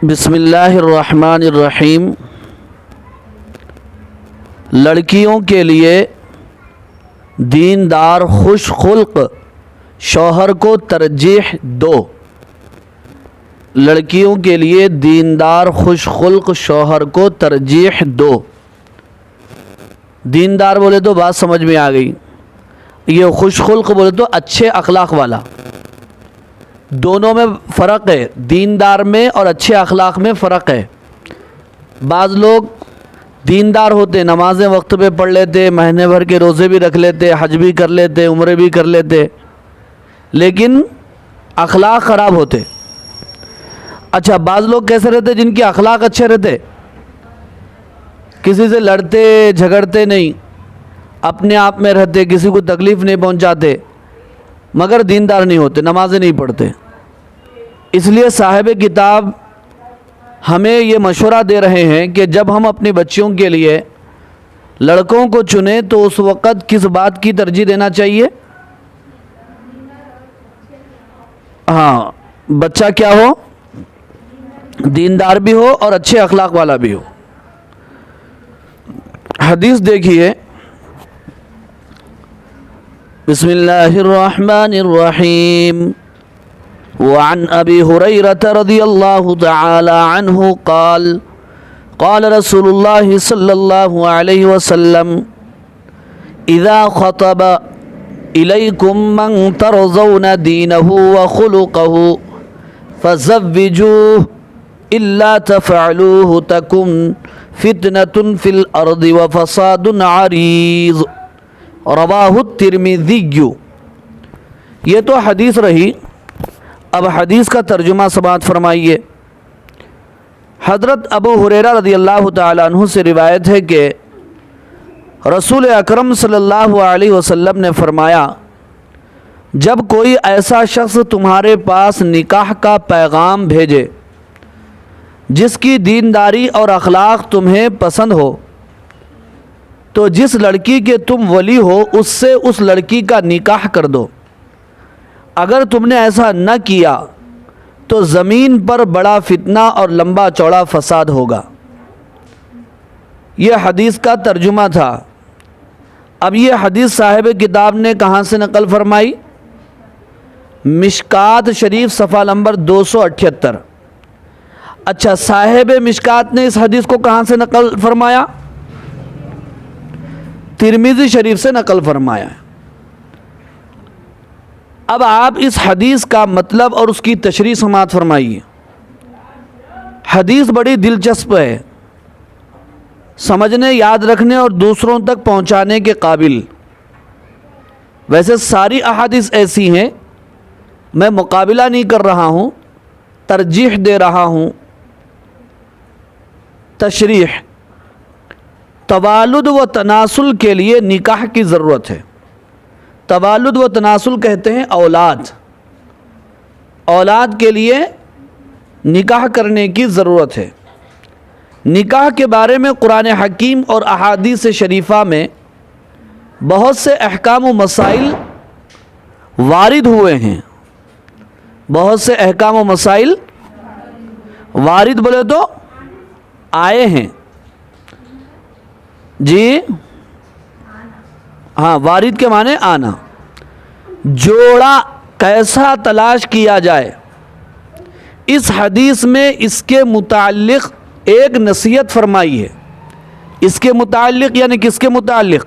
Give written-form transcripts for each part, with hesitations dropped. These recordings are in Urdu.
بسم اللہ الرحمن الرحیم۔ لڑکیوں کے لیے دیندار خوش خلق شوہر کو ترجیح دو۔ لڑکیوں کے لیے دیندار خوش خلق شوہر کو ترجیح دو۔ دیندار بولے تو بات سمجھ میں آ گئی، یہ خوش خلق بولے تو اچھے اخلاق والا۔ دونوں میں فرق ہے، دیندار میں اور اچھے اخلاق میں فرق ہے۔ بعض لوگ دیندار ہوتے، نمازیں وقت پہ پڑھ لیتے، مہینے بھر کے روزے بھی رکھ لیتے، حج بھی کر لیتے، عمرے بھی کر لیتے، لیکن اخلاق خراب ہوتے۔ اچھا، بعض لوگ کیسے رہتے جن کے اخلاق اچھے رہتے، کسی سے لڑتے جھگڑتے نہیں، اپنے آپ میں رہتے، کسی کو تکلیف نہیں پہنچاتے، مگر دیندار نہیں ہوتے، نمازیں نہیں پڑھتے۔ اس لیے صاحب کتاب ہمیں یہ مشورہ دے رہے ہیں کہ جب ہم اپنی بچیوں کے لیے لڑکوں کو چنیں تو اس وقت کس بات کی ترجیح دینا چاہیے؟ ہاں، بچہ کیا ہو؟ دیندار بھی ہو اور اچھے اخلاق والا بھی ہو۔ حدیث دیکھیے، بسم اللہ الرحمن الرحیم۔ وعن ابی ہریرہ رضی اللہ تعالی عنہ قال قال رسول اللہ صلی اللہ علیہ وسلم اذا خطب الیکم من ترضون دینہ وخلقہ فزوجوہ الا تفعلوہ تکن فتنة فی الارض وفساد عریض۔ رواہ الترمذی۔ یہ تو حدیث رہی، اب حدیث کا ترجمہ سماعت فرمائیے۔ حضرت ابو ہریرہ رضی اللہ تعالی عنہ سے روایت ہے کہ رسول اکرم صلی اللہ علیہ وسلم نے فرمایا، جب کوئی ایسا شخص تمہارے پاس نکاح کا پیغام بھیجے جس کی دینداری اور اخلاق تمہیں پسند ہو، تو جس لڑکی کے تم ولی ہو اس سے اس لڑکی کا نکاح کر دو۔ اگر تم نے ایسا نہ کیا تو زمین پر بڑا فتنہ اور لمبا چوڑا فساد ہوگا۔ یہ حدیث کا ترجمہ تھا۔ اب یہ حدیث صاحب کتاب نے کہاں سے نقل فرمائی؟ مشکات شریف صفحہ نمبر 278۔ اچھا، صاحب مشکات نے اس حدیث کو کہاں سے نقل فرمایا؟ ترمذی شریف سے نقل فرمایا ہے۔ اب آپ اس حدیث کا مطلب اور اس کی تشریح سماعت فرمائیے۔ حدیث بڑی دلچسپ ہے، سمجھنے، یاد رکھنے اور دوسروں تک پہنچانے کے قابل۔ ویسے ساری احادیث ایسی ہیں، میں مقابلہ نہیں کر رہا ہوں، ترجیح دے رہا ہوں۔ تشریح: توالد و تناسل کے لیے نکاح کی ضرورت ہے۔ توالد و تناسل کہتے ہیں اولاد، اولاد کے لیے نکاح کرنے کی ضرورت ہے۔ نکاح کے بارے میں قرآن حکیم اور احادیث شریفہ میں بہت سے احکام و مسائل وارد ہوئے ہیں۔ بہت سے احکام و مسائل وارد بولے تو آئے ہیں جی، ہاں، وارد کے معنی آنا۔ جوڑا کیسا تلاش کیا جائے، اس حدیث میں اس کے متعلق ایک نصیحت فرمائی ہے۔ اس کے متعلق یعنی کس کے متعلق؟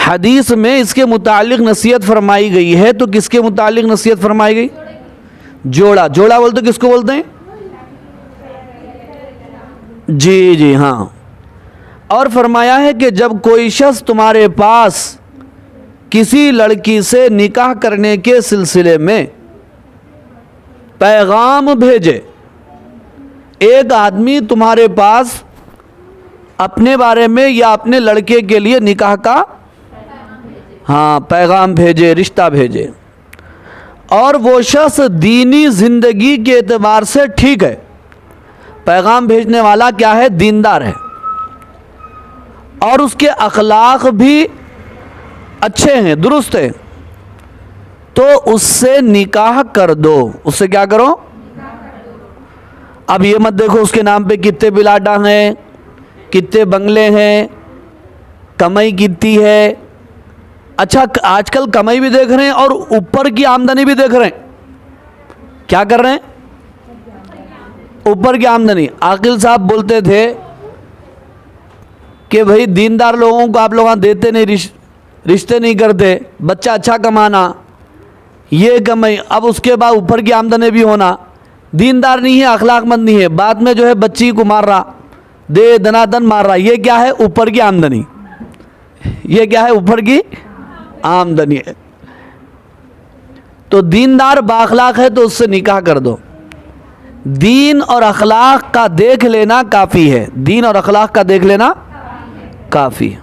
حدیث میں اس کے متعلق نصیحت فرمائی گئی ہے، تو کس کے متعلق نصیحت فرمائی گئی؟ جوڑا۔ جوڑا بولتے کس کو بولتے ہیں؟ جی ہاں۔ اور فرمایا ہے کہ جب کوئی شخص تمہارے پاس کسی لڑکی سے نکاح کرنے کے سلسلے میں پیغام بھیجے، ایک آدمی تمہارے پاس اپنے بارے میں یا اپنے لڑکے کے لیے نکاح کا پیغام بھیجے، رشتہ بھیجے، اور وہ شخص دینی زندگی کے اعتبار سے ٹھیک ہے، پیغام بھیجنے والا کیا ہے؟ دیندار ہے، اور اس کے اخلاق بھی اچھے ہیں، درست ہیں، تو اس سے نکاح کر دو. اس سے کیا کرو؟ اب یہ مت دیکھو اس کے نام پہ کتنے پلاٹاں ہیں، کتنے بنگلے ہیں، کمائی کتنی ہے. اچھا آج کل کمائی بھی دیکھ رہے ہیں اور اوپر کی آمدنی بھی دیکھ رہے ہیں. کیا کر رہے ہیں؟ اوپر کی آمدنی. عاقل صاحب بولتے تھے کہ بھائی دیندار لوگوں کو آپ لوگ دیتے نہیں، رشتے نہیں کرتے، بچہ اچھا کمانا، یہ کمائی، اب اس کے بعد اوپر کی آمدنی بھی ہونا. دیندار نہیں ہے، اخلاق مند نہیں ہے، بعد میں جو ہے بچی کو مار رہا، دے دنا دن مار رہا. یہ کیا ہے؟ اوپر کی آمدنی. یہ کیا ہے؟ اوپر کی آمدنی ہے. تو دیندار بااخلاق ہے تو اس سے نکاح کر دو. دین اور اخلاق کا دیکھ لینا کافی ہے. دین اور اخلاق کا دیکھ لینا کافی ہے.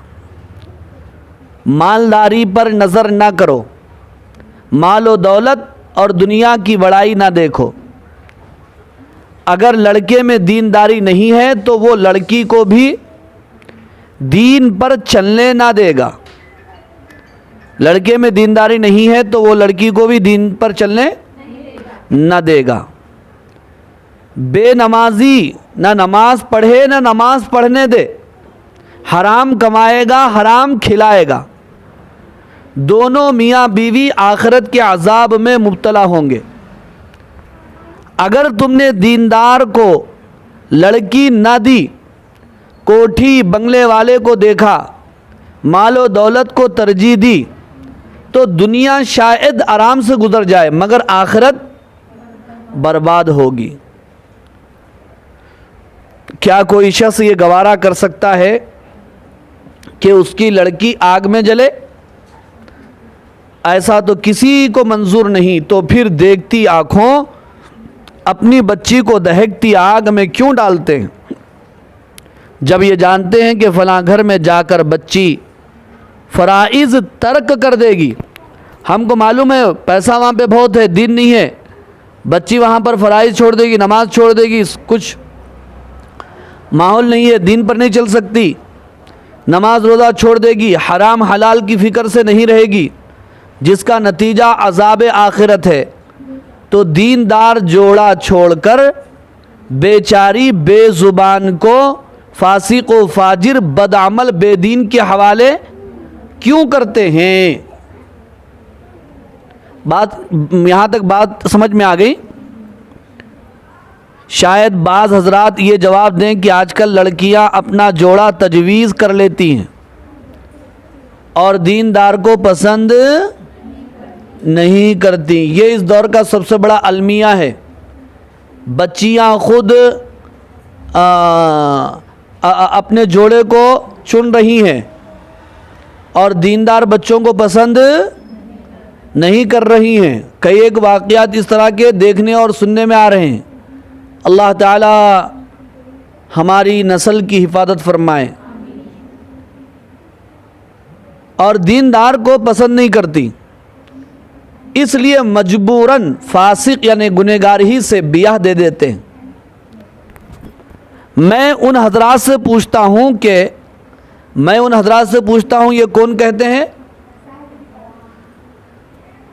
مالداری پر نظر نہ کرو، مال و دولت اور دنیا کی بڑائی نہ دیکھو. اگر لڑکے میں دینداری نہیں ہے تو وہ لڑکی کو بھی دین پر چلنے نہ دے گا. لڑکے میں دینداری نہیں ہے تو وہ لڑکی کو بھی دین پر چلنے نہ دے گا. بے نمازی نہ نماز پڑھے نہ نماز پڑھنے دے. حرام کمائے گا، حرام کھلائے گا. دونوں میاں بیوی آخرت کے عذاب میں مبتلا ہوں گے. اگر تم نے دیندار کو لڑکی نہ دی، کوٹھی بنگلے والے کو دیکھا، مال و دولت کو ترجیح دی، تو دنیا شاید آرام سے گزر جائے مگر آخرت برباد ہوگی. کیا کوئی شخص یہ گوارا کر سکتا ہے کہ اس کی لڑکی آگ میں جلے؟ ایسا تو کسی کو منظور نہیں. تو پھر دیکھتی آنکھوں اپنی بچی کو دہکتی آگ میں کیوں ڈالتے ہیں؟ جب یہ جانتے ہیں کہ فلاں گھر میں جا کر بچی فرائض ترک کر دے گی. ہم کو معلوم ہے پیسہ وہاں پہ بہت ہے، دین نہیں ہے، بچی وہاں پر فرائض چھوڑ دے گی، نماز چھوڑ دے گی، کچھ ماحول نہیں ہے، دین پر نہیں چل سکتی، نماز روزہ چھوڑ دے گی، حرام حلال کی فکر سے نہیں رہے گی، جس کا نتیجہ عذاب آخرت ہے. تو دیندار جوڑا چھوڑ کر بیچاری بے زبان کو فاسق و فاجر بدعمل بے دین کے حوالے کیوں کرتے ہیں؟ بات یہاں تک بات سمجھ میں آ گئی؟ شاید بعض حضرات یہ جواب دیں کہ آج کل لڑکیاں اپنا جوڑا تجویز کر لیتی ہیں اور دیندار کو پسند نہیں کرتی. یہ اس دور کا سب سے بڑا المیہ ہے. بچیاں خود اپنے جوڑے کو چن رہی ہیں اور دیندار بچوں کو پسند نہیں کر رہی ہیں. کئی ایک واقعات اس طرح کے دیکھنے اور سننے میں آ رہے ہیں. اللہ تعالی ہماری نسل کی حفاظت فرمائے. اور دیندار کو پسند نہیں کرتی، اس لیے مجبوراً فاسق یعنی گنہگار ہی سے بیاہ دے دیتے ہیں. میں ان حضرات سے پوچھتا ہوں یہ کون کہتے ہیں؟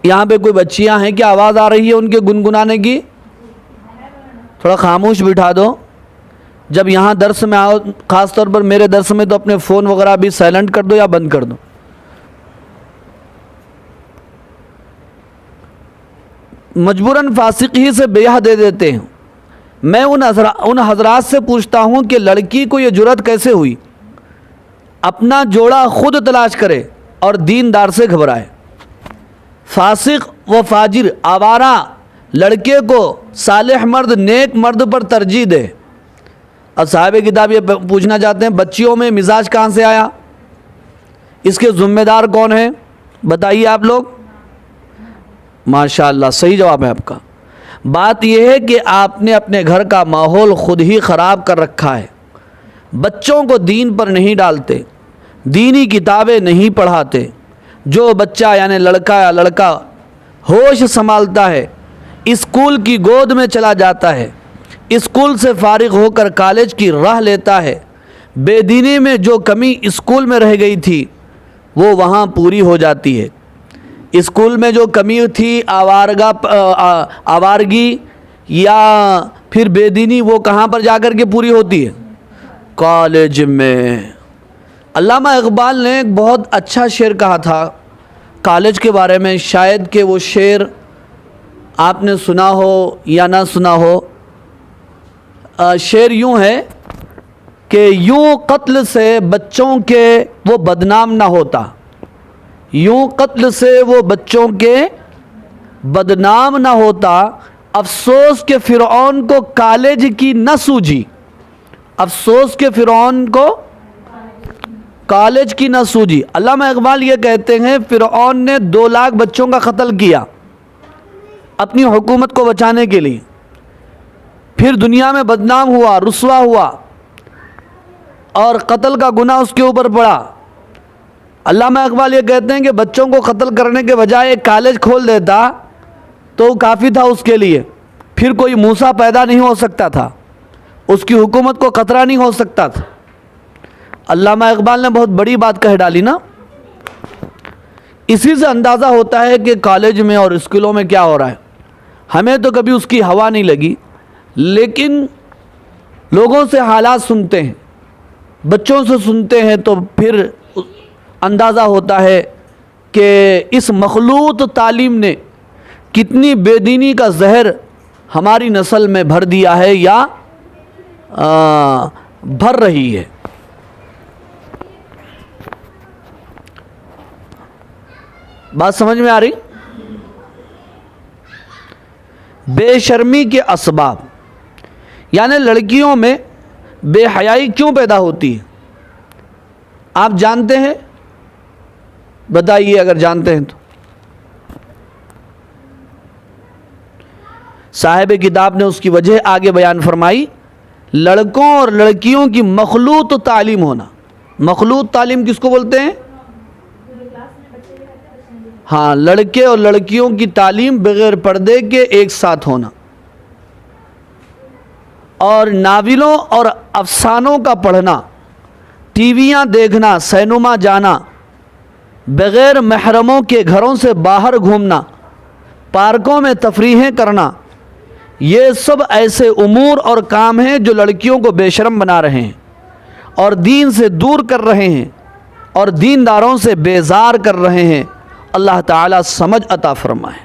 یہاں پہ کوئی بچیاں ہیں کیا؟ آواز آ رہی ہے ان کے گنگنانے کی؟ تھوڑا خاموش بٹھا دو. جب یہاں درس میں آؤ، خاص طور پر میرے درس میں، تو اپنے فون وغیرہ بھی سائلنٹ کر دو یا بند کر دو. مجبوراً فاسق ہی سے بیاہ دے دیتے ہیں. میں ان حضرات سے پوچھتا ہوں کہ لڑکی کو یہ جرأت کیسے ہوئی اپنا جوڑا خود تلاش کرے اور دیندار سے گھبرائے؟ فاسق و فاجر آوارہ لڑکے کو صالح مرد، نیک مرد پر ترجیح دے. اب صاحب کتاب یہ پوچھنا چاہتے ہیں بچیوں میں مزاج کہاں سے آیا؟ اس کے ذمہ دار کون ہیں؟ بتائیے آپ لوگ. ماشاءاللہ صحیح جواب ہے آپ کا. بات یہ ہے کہ آپ نے اپنے گھر کا ماحول خود ہی خراب کر رکھا ہے. بچوں کو دین پر نہیں ڈالتے، دینی کتابیں نہیں پڑھاتے. جو بچہ یعنی لڑکا یا لڑکا ہوش سنبھالتا ہے اسکول کی گود میں چلا جاتا ہے، اسکول سے فارغ ہو کر کالج کی راہ لیتا ہے. بے دینی میں جو کمی اسکول میں رہ گئی تھی وہ وہاں پوری ہو جاتی ہے. اسکول میں جو کمی تھی آوارگی یا پھر بے دینی، وہ کہاں پر جا کر کے پوری ہوتی ہے؟ کالج میں۔ علامہ اقبال نے ایک بہت اچھا شعر کہا تھا کالج کے بارے میں، شاید کہ وہ شعر آپ نے سنا ہو یا نہ سنا ہو۔ شعر یوں ہے کہ یوں قتل سے بچوں کے وہ بدنام نہ ہوتا، یوں قتل سے وہ بچوں کے بدنام نہ ہوتا، افسوس کہ فرعون کو کالج کی نہ سوجھی، افسوس کہ فرعون کو کالج کی نہ سوجھی۔ علامہ اقبال یہ کہتے ہیں فرعون نے 2 لاکھ بچوں کا قتل کیا اپنی حکومت کو بچانے کے لیے، پھر دنیا میں بدنام ہوا، رسوا ہوا اور قتل کا گناہ اس کے اوپر پڑا۔ علامہ اقبال یہ کہتے ہیں کہ بچوں کو قتل کرنے کے بجائے ایک کالج کھول دیتا تو وہ کافی تھا اس کے لیے، پھر کوئی موسیٰ پیدا نہیں ہو سکتا تھا، اس کی حکومت کو خطرہ نہیں ہو سکتا تھا۔ علامہ اقبال نے بہت بڑی بات کہہ ڈالی نا۔ اسی سے اندازہ ہوتا ہے کہ کالج میں اور اسکولوں میں کیا ہو رہا ہے۔ ہمیں تو کبھی اس کی ہوا نہیں لگی، لیکن لوگوں سے حالات سنتے ہیں، بچوں سے سنتے ہیں، تو پھر اندازہ ہوتا ہے کہ اس مخلوط تعلیم نے کتنی بے دینی کا زہر ہماری نسل میں بھر دیا ہے یا بھر رہی ہے۔ بات سمجھ میں آ رہی؟ بے شرمی کے اسباب، یعنی لڑکیوں میں بے حیائی کیوں پیدا ہوتی ہے؟ آپ جانتے ہیں؟ بتائیے اگر جانتے ہیں تو۔ صاحب کتاب نے اس کی وجہ آگے بیان فرمائی، لڑکوں اور لڑکیوں کی مخلوط تعلیم ہونا۔ مخلوط تعلیم کس کو بولتے ہیں؟ ہاں، لڑکے اور لڑکیوں کی تعلیم بغیر پردے کے ایک ساتھ ہونا، اور ناولوں اور افسانوں کا پڑھنا، ٹی ویاں دیکھنا، سینما جانا، بغیر محرموں کے گھروں سے باہر گھومنا، پارکوں میں تفریحیں کرنا، یہ سب ایسے امور اور کام ہیں جو لڑکیوں کو بے شرم بنا رہے ہیں اور دین سے دور کر رہے ہیں اور دینداروں سے بیزار کر رہے ہیں۔ اللہ تعالیٰ سمجھ عطا فرمائے۔